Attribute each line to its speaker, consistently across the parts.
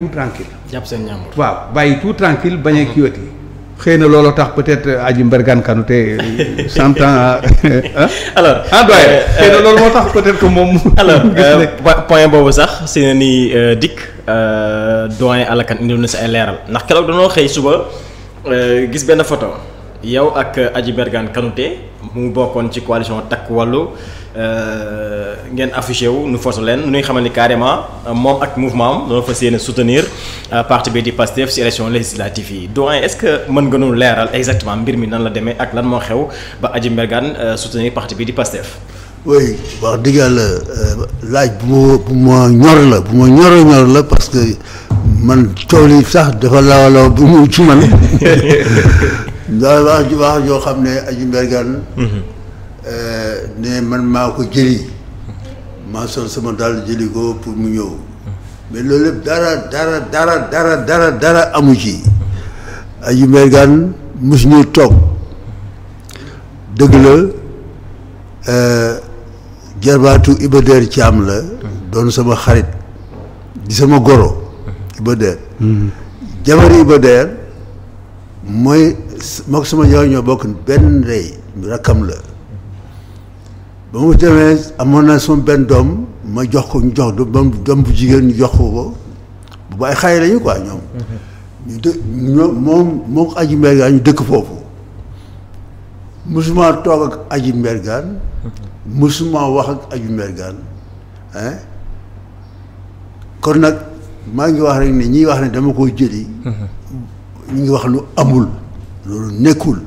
Speaker 1: tout tranquille
Speaker 2: jàpp seen ñaamur
Speaker 1: waaw bàyyi tout tranquille bañ a kiiwati xëy na loolu tax peut-être Adji Mbergane Kanouté s'entend
Speaker 2: alors
Speaker 1: doyen xëy na loolu moo tax peut-être que moom
Speaker 2: alors point boobu sax si na ni dikk doyen Alla Kane indi na si ay leeral ndax keroog dañoo xëy suba gis benn photo yow ak Adji Mbergane Kanouté mu bokkoon ci coalition Takku Wallu ngeen affiché wu nu foto leen nuy xamal ni carrément moom ak mouvement am doon fas yéene soutenir parti bi di Pastef ci élection législative yi doyen est-ce que mën nga nu leeral exactement mbir mi nan la demee ak lan moo xew ba Adji Mbergane soutenir parti bi di Pastef.
Speaker 3: oui wax dëgg yàlla laaj bu ma ñor la parce que man coow li sax dafa law bu mu ci man daa wax yoo xam ne Adji Mbergane ne man maa ko jëli maa sol sama dàll jëli ko pour mu ñëw mais loolu lépp dara amu ci. Adji Mbergane mos ñu toog dëgg la jarbaatu Iba Der Thiam la doon sama xarit di sama goro Iba Der jabari Iba Der mooy mook sama jabar ñoo bokk benn ndey rakkam la. ba mu demee amoon na sama benn doom ma jox ko ñu jox doom bu jigéen ñu jox ko bu ay xale lañu quoi ñoom. moom Adji Mbergane ñu dëkk foofu musuma toog ak Adji Mbergane musuma wax ak Adji Mbergane kon nag maa ngi wax rek ne ñiy wax ne dama ko jëli. ñu ngi wax lu amul loolu nekkul.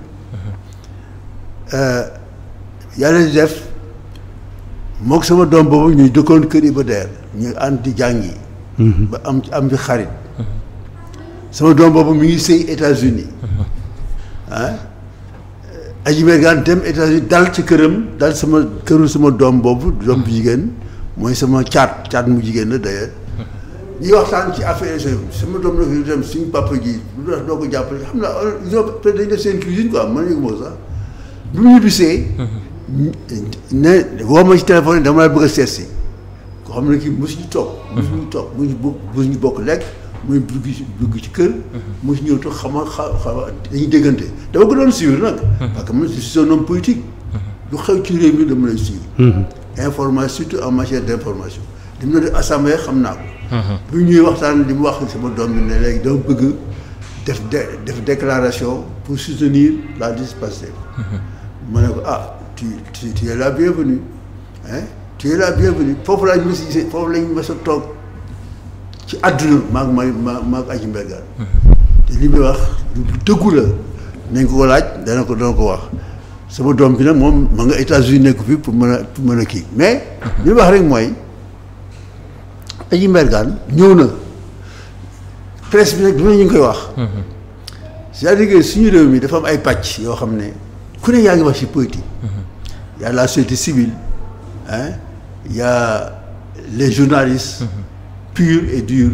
Speaker 3: yàlla di def. mook sama doom boobu ñuy dëkkoon kër Iba Der ñu ànd di jàngi ba am fi xarit sama doom boobu mi ngi sëy États-Unis Adji Mbergane dem États-Unis dal ci këram dal sama këru sama doom boobu doom bu jigéen mooy sama caat mu jigéen la d'ailleurs ñuy waxtaan ci affaire sama doom la fi dem suñu papa ji lu tax doo ko jàppale xam naa peut-être dañ def seen cuisine quoi man yëgu moo sax bi mu ñibbisee ne woo ma ci téléphone dama la bëgg a seet si ko xam ne kii mosuñu toog mosuñu bokk lekk muy dugg ci kër mosu ñëw toog xama dañuy déggante dama ko doon suivre nag parce que man je suis un homme politique lu xew ci réew mi dama lay suivre information surtout en matière d'information li mu doon def assemblée xam naa ko bu ñuy waxtaan li mu wax sama doom bi ne léegi dama bëgg def déclaration pour soutenir la liste Pastef ma ne ko tu es la bienvenue tu es la bienvenue foofu lañ mës a foofu lañ mës a toog ci àdduna maag Adji Mbergane te li muy wax lu dëggu la nañ ko laaj dana ko wax sama doom bi nag moom ma nga États-Unis nekk fi pour mën a kii mais li wax rek mooy Adji Mbergane ñëw na presse bi nag dina ñu ngi koy wax c'est-à-dire que suñu réew mi dafa am ay pàcc yoo xam ne ku ne yaa ngi wax ci politique. Il y a la société civile, il y a les journalistes purs et durs,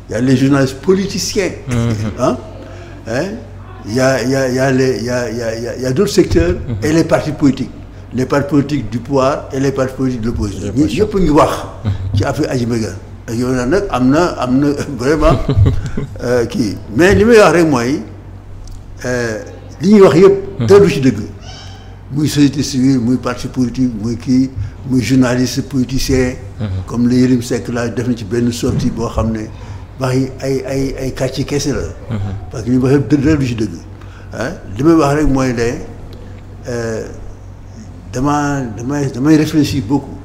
Speaker 3: il y a les journalistes politiciens, il y a d'autres secteurs et les partis politiques du pouvoir et les partis politiques de l'opposition. ñëpp ngi wax ci affaire Adji Mbergane yow nag am na vraiment kii mais li may wax rek mooy li ñuy wax yëpp dara du ci dëgg. muy société civile muy parti politique muy journaliste politicien comme le Yérim Seck laa def na ci benn sortie boo xam ne wax yi ay kàcci kese la parce que ñu wax yëpp dara du ci dëgg li may wax rek mooy ne damay réfléchir beaucoup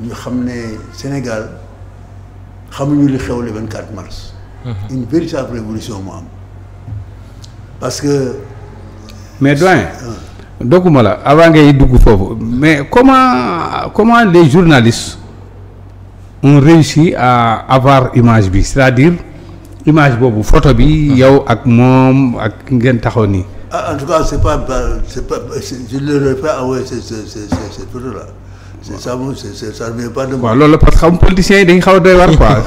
Speaker 3: ñu xam ne Sénégal xamuñu li xew le 24 mars une véritable révolution moo am parce que
Speaker 1: mais doyen dogguma la avant ngay dugg foofu mais comment les journalistes ont réussi à avoir image bi c'est-à-dire image boobu photo bi yow ak moom ak ngeen taxaw nii.
Speaker 3: En tout cas c'est pas je ne leur ai pas envoyé cette photo là ça ne vient pas de moi.
Speaker 1: waaw loolu la parce que xam politiciens yi dañu xaw a doy war quoi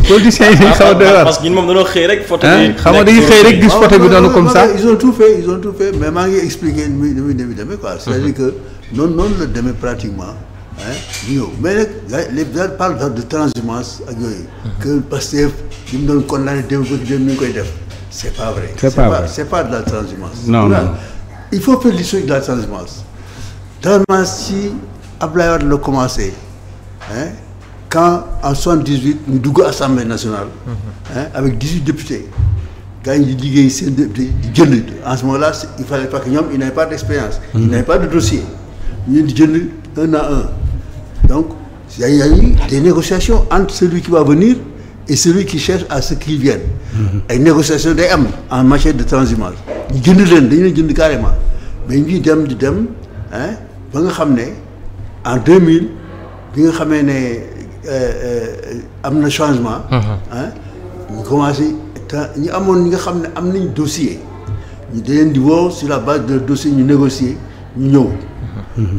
Speaker 1: politiciens yi dañu xaw a doy war.
Speaker 2: parce que ñun moom dañoo xëy rek photo bi.
Speaker 1: xam nga dañuy xëy rek gis photo bi noonu comme ça.
Speaker 3: ils ont tout fait mais maa ngi expliquer ni muy demee quoi. c'est-à-dire que noonu la demee pratiquement ñëw mais nag les gens parlent de transhumance ak yooyu. que Pastef li mu doon condamné démb ba démb mi ngi koy def. c'est pas vrai. c'est pas de la transhumance.
Speaker 1: non
Speaker 3: il faut faire l'histoire de la transhumance. Transhumance si Abdoulaye Wade la commencé quand en 78 ñu dugg assemblée nationale. avec 18 députés. gars yi di liggéey seen député di jënd en ce moment-là il fallait pas que ñoom ils n'avaient pas d'expérience. ils n'avaient pas de dossier. ñu di jënd un à un. donc il y a eu des négociations entre celui qui va venir et celui qui cherche à ce qu'il vienne. ay négociations day am en matière de transhumance. ñu jënd leen dañu leen jënd carrément mais ñuy dem di dem ba nga xam ne en 2000 bi nga xamee ne am na changement. ñu commencé ñu amoon ñi nga xam ne am nañ dossier ñu da leen di woo sur la base de dossier ñu négocier ñu ñëw.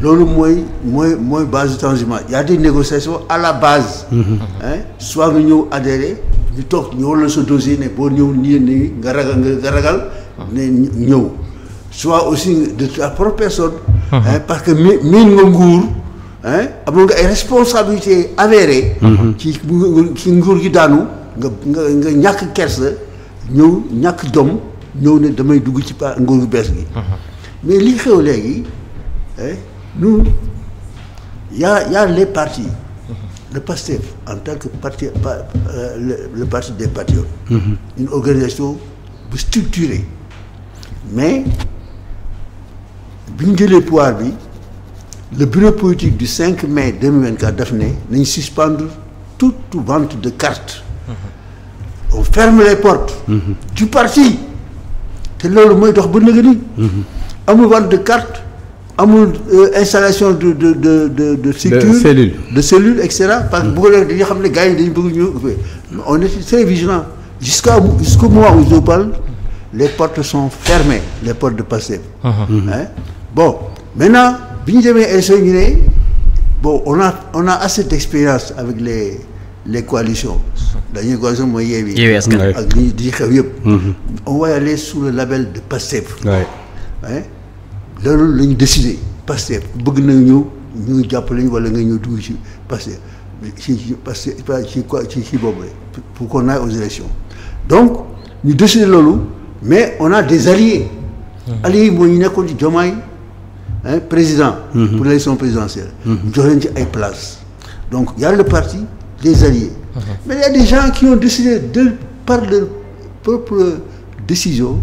Speaker 3: loolu mooy base de transhumance. Il y a des négociations à la base. soit nga ñëw adhérer ñu toog ñu wala sa dossier ne boo ñëw nii nga ragal ne ñëw soit aussi de ta propre personne. parce que miin nga nguur amoon nga ay responsabilités avérées. ci nguur gi daanu nga ñàkk kersa ñëw ñàkk jom ñëw ne damay dugg ci nguur gu bees gi. mais li xew léegi. Nous, il y a les partis, le PASTEF en tant que parti, le parti des patriotes, une organisation structurée. Mais, bi le pouvoir bi, le bureau politique du 5 mai 2024 Daphné n'a suspendre toute vente de cartes. On ferme les portes du parti. C'est là le moyen de amul vente de cartes. amul installation de structure de cellules etc. parce que bu ko defee dañuy xam ne gars yi dañu bëgg ñu on est très vigilant jusqu'au moment où je parle les portes sont fermées les portes de Pastef. Bon maintenant bi ñu demee élection ñu ne bon on a assez d'expérience avec les coalitions. dañuy coalition mooy Yewwi ak li di xew yëpp. on va aller sous le label de Pastef. loolu la ñu décidé Pastef bëgg na ñëw ñu jàppale ñu wala nga ñëw dugg ci Pastef ci boobu pour qu'on aille aux élections donc ñu décidé loolu mais on a des alliés. alliés yi mooy ñu nekkoon ci Diomaye président. pour l'élection présidentielle. ñu jox leen ci ay places donc y a le parti des alliés. mais il y a des gens qui ont décidé par leur propre décision.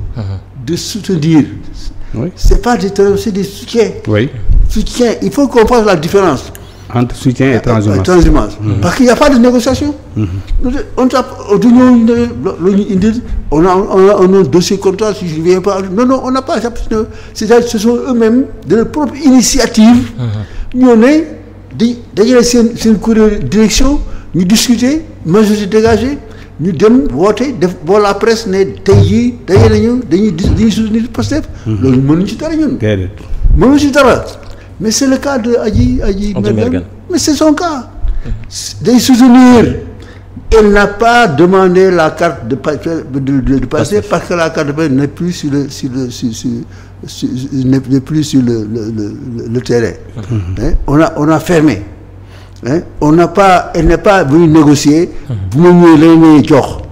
Speaker 3: de soutenir. Oui. C'est pas des termes, c'est des soutiens. Oui. Soutien, il faut qu'on fasse la différence
Speaker 1: entre soutien et transhumance.
Speaker 3: Parce qu'il n'y a pas de négociation. On a un dossier contre toi si je ne viens pas. Non, on n'a pas. C'est-à-dire ce sont eux-mêmes de leur propre initiative. Nous on est d'ailleurs c'est une direction, nous discuter, majorité dégagée. ñu dem woote def boo la presse ne tey jii dañuy soutenir Pastef. loolu mënuñ ci dara ñun. mënuñ ci dara mais c'est le cas de Adji Mergane. mais c'est son cas. day soutenir. Elle n'a pas demandé la carte de Pastef parce que la carte de Pastef n'est plus sur le terrain. On a fermé. Elle n'est pas venue négocier. On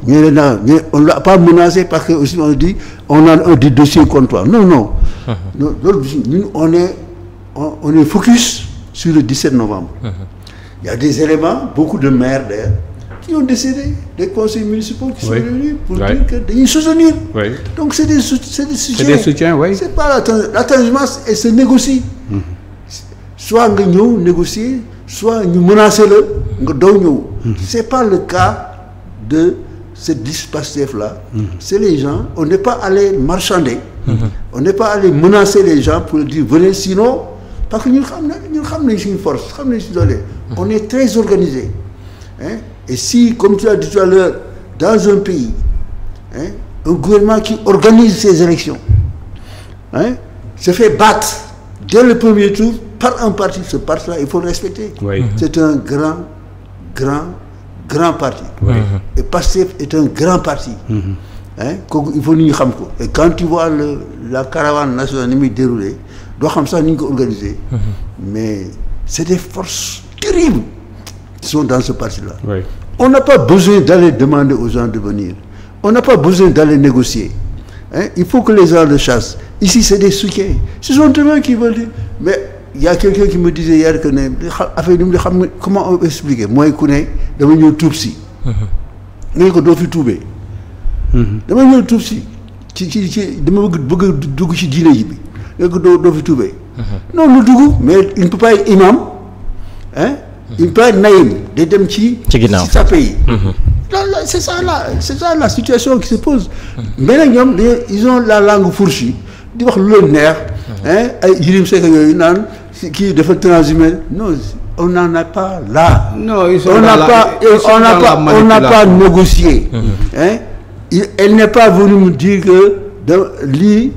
Speaker 3: ne l'a pas menacé parce que aussi on dit on a un dossier contre toi. Non. Nous, on est focus sur le 17 novembre. Il y a des éléments, beaucoup de maires d'ailleurs, qui ont décidé, des conseils municipaux qui sont venus pour dire que dañuy soutenir. Donc c'est des soutiens. Oui. C'est pas la transhumance, elle se négocie. Soit nga ñëw négocier. Soit nous menacer le c'est pas le cas de ce dispositif là. C'est les gens, on n'est pas allé marchander. On n'est pas allé menacer les gens pour dire venez sinon parce que nous sommes une force, on est très organisé. Et si comme tu as dit tout à l'heure dans un pays un gouvernement qui organise ses élections se fait battre dès le premier tour par un parti, ce parti-là, il faut le respecter. Oui. C'est un grand parti. Oui. Et Pastef est un grand parti. Il faut nous xam ko. Et quand tu vois la caravane nationale ni muy déroulée, doo xam sax ni ñu ko organisé. Mais c'est des forces terribles qui sont dans ce parti-là.
Speaker 1: Oui.
Speaker 3: On n'a pas besoin d'aller demander aux gens de venir. On n'a pas besoin d'aller négocier. Hein? Il faut que les gens le chassent. Ici, c'est des soutiens. Ce sont eux qui veulent dire. Mais il y a quelqu'un qui me disait hier que comment on peut expliquer? Moi, je connais, je vais venir tout si. Je vais venir tout si. Je vais venir tout si. Je vais venir ci diine ji bi nga ko doo fi tuubee non lu dugg mais il ne peut pas être imam hein il ne peut pas être naïm day dem ci sa pays là c'est ça la situation qui se pose mais nag ñoom ils ont la langue fourchue di wax lu leen neex hein ay Yérim Seck yooyu naan kii dafa transhumé non on n'en a pas là
Speaker 1: non
Speaker 3: on n'a pas négocié hein elle n'est pas venue me dire que lii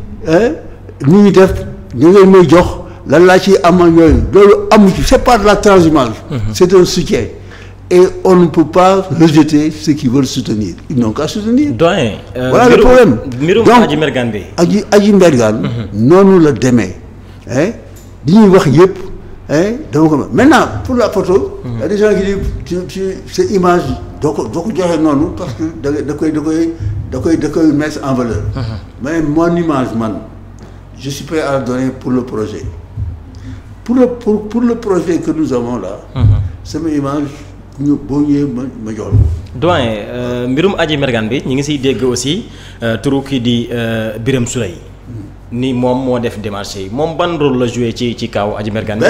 Speaker 3: ni ñu def ñu ngeen may jox lan laa ci am yooyu loolu amu ci c'est pas de la transhumance c'est un soutien et on ne peut pas rejeter ceux qui veulent soutenir ils n'ont qu'à soutenir
Speaker 2: doyen
Speaker 3: voilà le problème
Speaker 2: mbirum Adji Mbergane bi
Speaker 3: Adji Mbergane noonu la demee di ñuy wax yëpp dama ko maintenant pour la photo y a des gens qui disent cette image doo ko joxe noonu parce que da koy mettre en valeur mais mon image man je suis prêt à la donner pour le projet pour le projet que nous avons là sama image ñu boo ñëwee ma jox la
Speaker 2: doyen mbirum Adji Mbergane bi ñu ngi siy dégg aussi turu kii di Birame Souleye ni moom moo def démarche yi moom ban rôle la joué ci kaw Adji Mbergane bi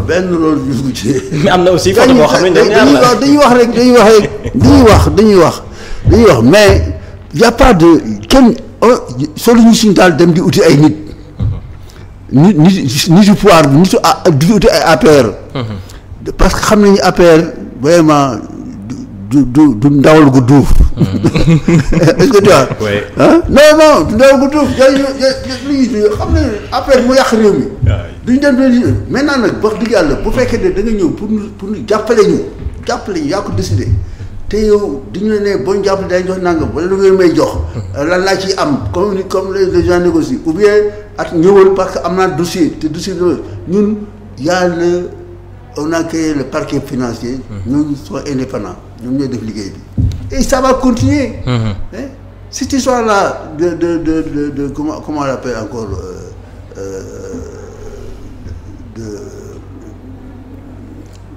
Speaker 3: benn rôle yu ci
Speaker 2: mais am na aussi photo boo xam ne
Speaker 3: dañuy wax mais y a pas de kenn solu ñu suñu daal dem di uti ay nit nitu pouvoir nitu di uti ay APR parce que xam nañu APR vraiment du ndawal gu duuf est-ce que tu vois ah non du ndawal gu duuf li xam ne APR mu yàq réew mi duñ dem maintenant nag wax dëgg yàlla bu fekkee ne da nga ñëw pour ñu jàppale ñu yaa ko décidé te yow diñu la ne boo ñu jàppale dañ jox nangam wala lu ngeen may jox lan laa ciy am comme les gens négocient ou bien at ñëwal parce que am naa dossier te dossier ñun on a créé le parquet financier ñun sont indépendants ñoom ñooy def liggéey bi et ça va continuer cette histoire là de comment on l'appelle encore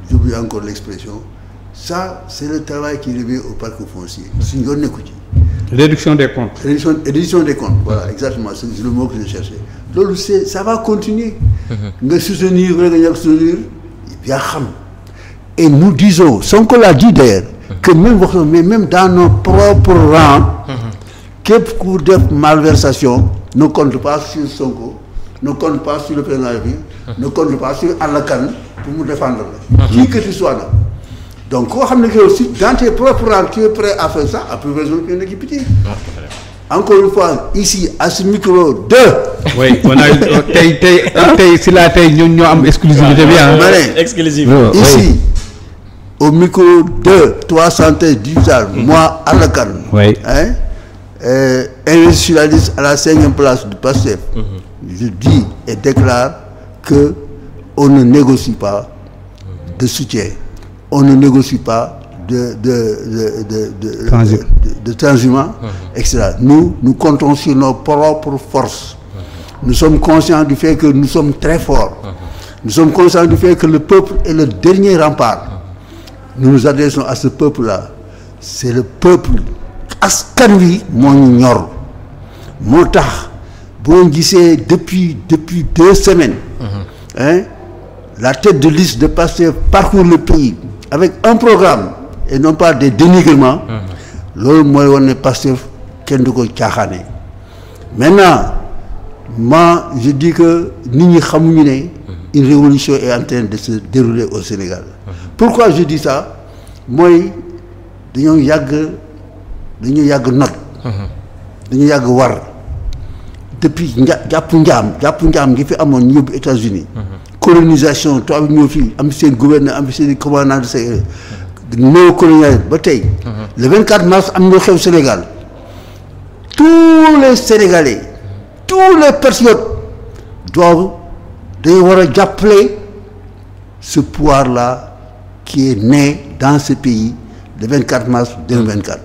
Speaker 3: j'oublie encore l'expression ça c'est le travail qui revient au parquet foncier suñu yoon nekku ci
Speaker 1: réduction des comptes
Speaker 3: réduction des comptes voilà exactement c'est le mot que je cherchais loolu ça va continuer nga soutenir wala nga ñàkk soutenir yaa xam et nous disons Sonko l'a dit d'ailleurs que même dans nos propres rangs képp ku def malversation ne compte pas sur Sonko ne compte pas sur le président de la République ne compte pas sur Alla Kane pour mu défendre la qui que tu sois nag donc koo xam ne que aussi dans tes propres rangs tu es prêt à faire ça à plus raison qu'une équipe petite encore une fois ici à ce micro de.
Speaker 1: oui on a tey si la tey ñoo am exclusivité bi
Speaker 2: exclusive
Speaker 3: ici au micro de 313 digital moi Alla Kane investisseur à la 5e place du PASTEF je dis et déclare que on ne négocie pas de soutien on ne négocie pas de transhumance, etc. Nous comptons sur nos propres forces. Nous sommes conscients du fait que nous sommes très forts. Nous sommes conscients du fait que le peuple est le dernier rempart. Nous nous adressons à ce peuple-là. C'est le peuple. Askan wi moo ñu ñor moo tax boo gisee depuis 2 semaines. La tête de liste de Pastef parcourt le pays avec un programme. Et non pas des dénigrements loolu mooy wane ne Pastef kenn du ko caaxaane maintenant moi je dis que nit ñi xamuñu ne une révolution est en train de se dérouler au Sénégal pourquoi je dis ça mooy dañoo yàgg not dañu yàgg war depuis jàpp njaam ngi fi amoon ñu yóbbu États-Unis colonisation tubaab ñoo fi am seen gouverneur am seen commandant de ces néocolonial ba tey le 24 mars am na xew Sénégal tous les Sénégalais tous les patriotes dañu war a jàppale ce pouvoir-là qui est né dans ce pays le 24 mars 2024.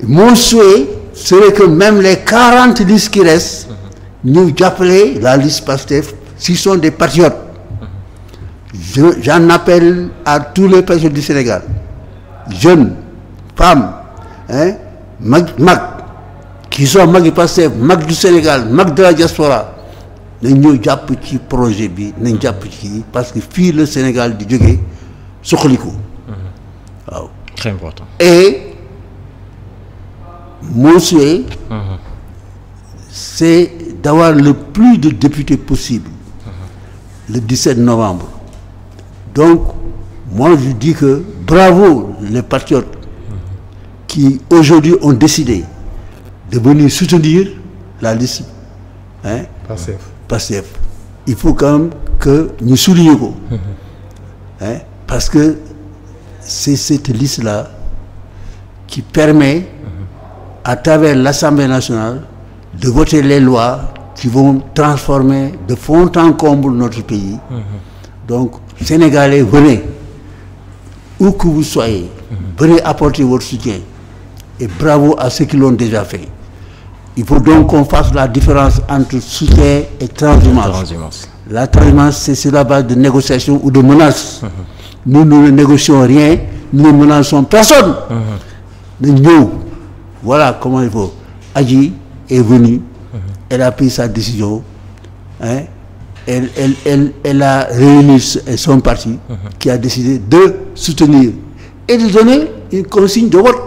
Speaker 3: Mon souhait serait que même les 40 listes qui restent, nous appelions la liste PASTEF, s'ils sont des patriotes. J'en appelle à tous les patriotes du Sénégal, jeunes, femmes, mag, qui sont mag PASTEF, mag du Sénégal, mag de la diaspora. Nous avons un projet, parce que fille le Sénégal du Djogé, Sokhliko.
Speaker 2: Très important.
Speaker 3: Et mon souhait, c'est d'avoir le plus de députés possible le 17 novembre. Donc, moi je dis que bravo les patriotes qui aujourd'hui ont décidé de venir soutenir la liste PASTEF. Il faut quand même que nous soulignions parce que c'est cette liste-là qui permet à travers l'Assemblée nationale de voter les lois qui vont transformer de fond en comble notre pays. Donc, Sénégalais, venez, où que vous soyez, venez apporter votre soutien. Et bravo à ceux qui l'ont déjà fait. Il faut donc qu'on fasse la différence entre soutien et transhumance. La transhumance, c'est sur la base de négociations ou de menaces. Nous ne négocions rien, nous ne menaçons personne. Nous, voilà comment il faut. Adji est venue, elle a pris sa décision, elle a réuni son parti qui a décidé de soutenir et de donner une consigne de vote.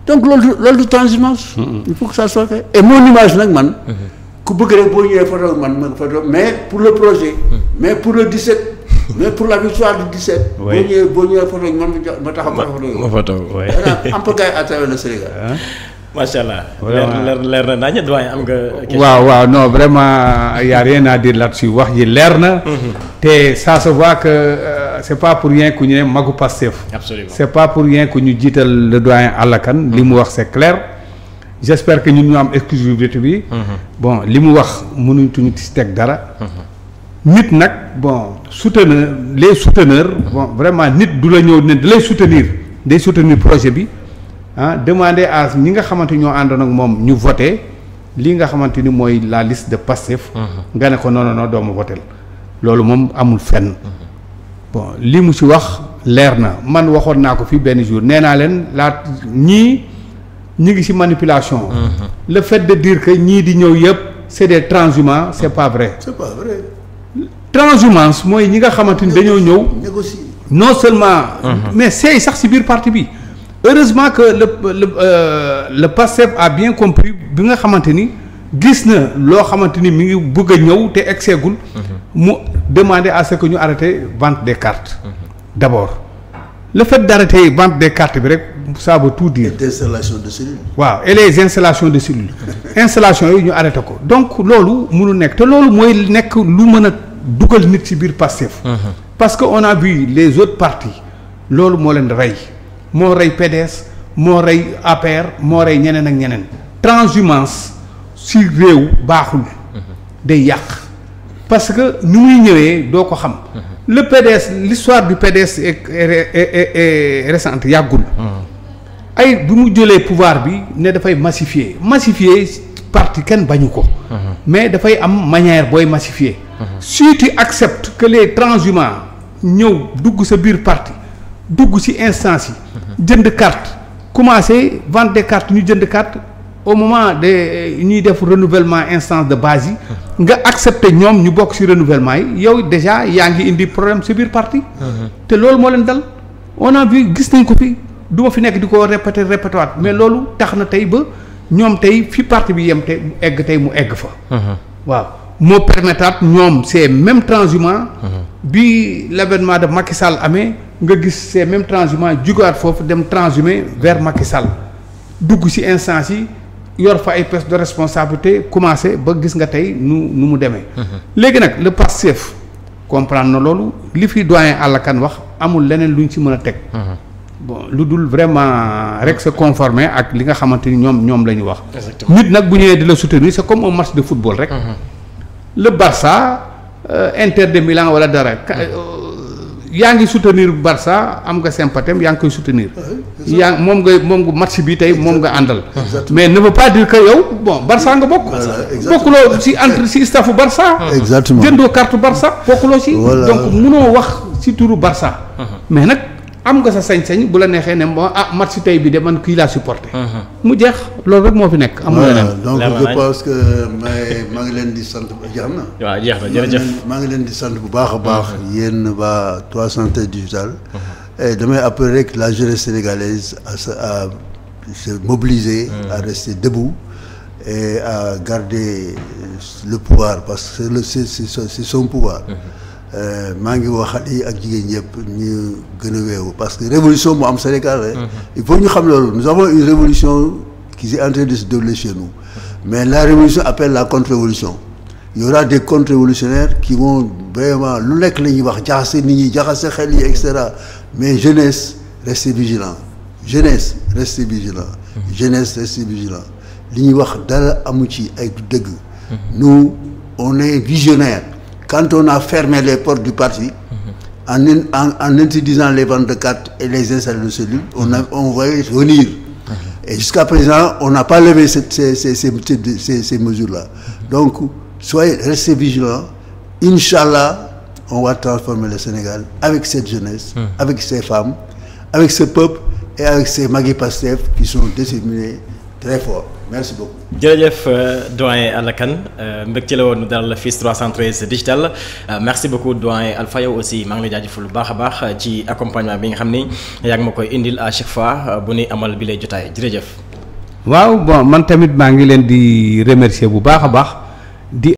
Speaker 3: Donc, lors de transhumance, il faut que ça soit fait. Et mon image, mais pour le projet, mais pour le 17, mais pour la victoire du 17, un peu à travers le Sénégal.
Speaker 2: Machallah. L'air na nañ doyen am nga.
Speaker 1: waaw non vraiment y a rien à dire là-dessus wax ji leer na. te ça se voit que c'est pas pour rien que ñu ne magu Pastef.
Speaker 2: Absolument.
Speaker 1: C'est pas pour rien que ñu jiital le doyen Alla Kane li mu wax c'est clair. J'espère que ñun ñu am exclusivité bi. Bon li mu wax mënuñu ci teg dara. Nit nag bon les souteneurs bon vraiment nit du la ñëw ne da lay soutenir day soutenir projet bi. Demander à ñi nga xamante ñoo àndoon ak moom ñu voté li nga xamante ni mooy la liste de Pastef nga ne ko non doo ma voté loolu moom amul fenn. Bon li mu ci wax leer na man waxoon naa ko fii benn jour nee naa leen ñi ngi ci manipulation. Le fait de dire que ñii di ñëw yëpp c'est des transhumants c'est pas vrai.
Speaker 3: C'est pas vrai.
Speaker 1: Transhumance mooy ñi nga xamante ni dañoo ñëw.
Speaker 3: Négocier.
Speaker 1: Non seulement. Mais c'est sax ci biir parti bi. Heureusement que le PASTEF a bien compris bi nga xamante ni gis na loo xamante ni mi ngi bëgg a ñëw te egseegul mu demander à ce que ñu arrêter vente des cartes. D'abord le fait d'arrêter vente des cartes bi rek ça veut tout dire.
Speaker 3: Et installation de cellules.
Speaker 1: waaw et les installations de cellules. installation yooyu ñu arrêté ko donc loolu mënu nekk te loolu mooy nekk lu mën a dugal nit ci biir PASTEF. Parce que on a vu les autres partis loolu moo leen rey. moo rey PDS moo rey APR moo rey ñeneen ak ñeneen transhumance si réew baaxul day yàq parce que ni muy ñëwee doo ko xam le PDS l'histoire du PDS est récente yàggul ay bi mu jëlee pouvoir bi ne dafay massifier parti kenn bañu ko mais dafay am manière booy massifier si tu acceptes que les transhumants ñëw dugg sa biir parti dugg ci instance yi jënd carte commencé vendre des cartes ñu jënd carte au moment de ñuy def renouvellement instance de base yi nga accepter ñoom ñu bokk ci renouvellement yi yow déjà yaa ngi indi problème ci biir parti te loolu moo leen dal on a vu gis nañ ko fi du ma fi nekk di ko répéter waat mais loolu tax na tey ba ñoom tey fi parti bi yem te mu egg tey mu egg fa waaw moo permettre ñoom ces mêmes transhumants bi l'avènement de Macky Sall amee nga gis ces mêmes transhumants jugaat foofu dem transhumer vers Macky Sall dugg ci instance yi yor fa ay postes de responsabilité commencé ba gis nga tey nu mu demee léegi nag le Pastef comprendre na loolu li fi doyen Alla Kane wax amul leneen luñ ci mën a teg bon lu dul vraiment rek se conformer ak li nga xamante ni ñoom la ñu wax nit nag bu ñëwee di la soutenir c'est comme un match de football rek le Barça Inter de Milan wala dara yaa ngi soutenir Barça am nga sympathie yaa ngi koy soutenir moom nga match bi tey moom nga àndal mais ne veut pas dire que yow bon Barça nga bokk bokkuloo si staffu Barça
Speaker 3: exactement
Speaker 1: jëndoo carte Barça bokkuloo si donc munoo wax si turu Barça mais nag am nga sa sañ-sañ bu la neexee ne moo match tey bi de man kii laa supporté mu jeex loolu rek moo fi nekk amul leneen
Speaker 3: donc je pense que maa ngi leen di sant jeex na
Speaker 2: waaw jeex na jërëjëf
Speaker 3: maa ngi leen di sant bu baax a baax yéen waa 313 digital et damay appeler rek la jeunesse sénégalaise à se mobiliser à rester debout et à garder le pouvoir parce que c'est son pouvoir maa ngi wax xale yi ak jigéen ñëpp ñu gën a weewu parce que révolution mu am Sénégal il faut ñu xam loolu nous avons une révolution qui est en train de se dérouler chez nous mais la révolution appelle la contre-révolution il y aura des contre-révolutionnaires qui vont vraiment lu nekk la ñuy wax jaxase nit ñi jaxase xel yi et cetera mais jeunesse restez vigilant jeunesse restez vigilant jeunesse restez vigilant li ñuy wax dara amu ci ay du dëgg nous on est visionnaire. Quand on a fermé les portes du parti, en interdisant les ventes de cartes et les installés de cellules, on voyait venir. Et jusqu'à présent, on n'a pas levé ces mesures-là. Donc, restez vigilants. Inch'Allah, on va transformer le Sénégal avec cette jeunesse, avec ces femmes, avec ce peuple et avec ces Magui Pastef qui sont déterminés très fort. Merci beaucoup.
Speaker 2: jërëjëf doyen Alla Kane mbégte la woon dalal la fii 313 digital merci beaucoup doyen Alpha yow aussi maa ngi lay jaajëfal bu baax a baax ci accompagnement bi nga xam ni yaa ngi ma koy indil à chaque fois bu ñuy amal bi lay jotaay jërëjëf.
Speaker 1: waaw bon man tamit maa ngi leen di remercier bu baax a baax di